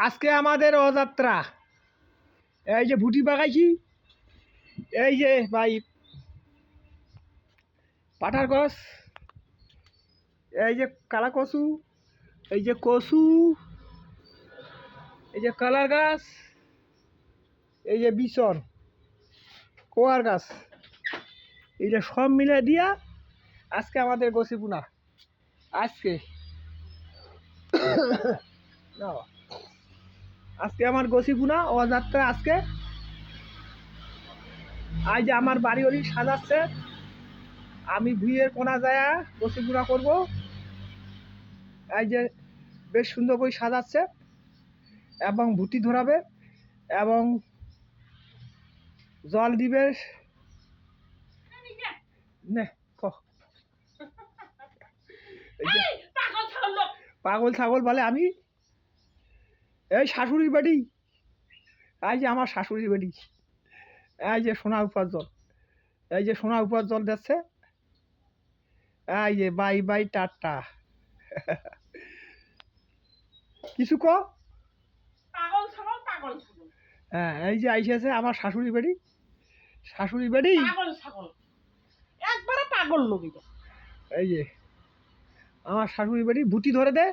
আজকে আমাদের অযাত্রা। এই যে ভুটি বাগাইছি, এই যে ভাই পাঠার গাছ, এই যে কালা কচু, এই যে কচু, এই যে কলার গাছ, এই যে বিচন কোয়ার গাছ, এই যে সব মিলে দিয়া আজকে আমাদের গছি বুনা। আজকে আজকে আমার গছি বুনা অযাত্রা। আজকে আজ যে আমার বাড়ি ওলি সাজাচ্ছে, আমি ভুঁইয়ের কোনা যায় গছি বুনা করবো। এই যে বেশ সুন্দর করে সাজাচ্ছে এবং ভুটি ধরাবে এবং জল দিবে। নে ক পাগল ছাগল বলে আমি। এই শাশুড়ির বাড়ি, এই যে আমার শাশুড়ির বাড়ি, এই যে সোনা উপার্জন, এই যে সোনা উপার্জন দিচ্ছে। এই যে বাই বাই টাটা। কিছু ক। হ্যাঁ, এই যে আইসেছে আমার শাশুড়ি বাড়ি, শাশুড়ি বাড়ি একবারে পাগল লোক। এই যে আমার শাশুড়ি বাড়ি। ভুটি ধরে দে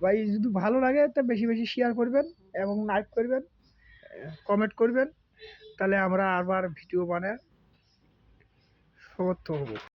ভাই, যদি ভালো লাগে তা বেশি বেশি শেয়ার করবেন এবং লাইক করবেন, কমেন্ট করবেন, তাহলে আমরা আবার ভিডিও বানায় সমর্থ হব।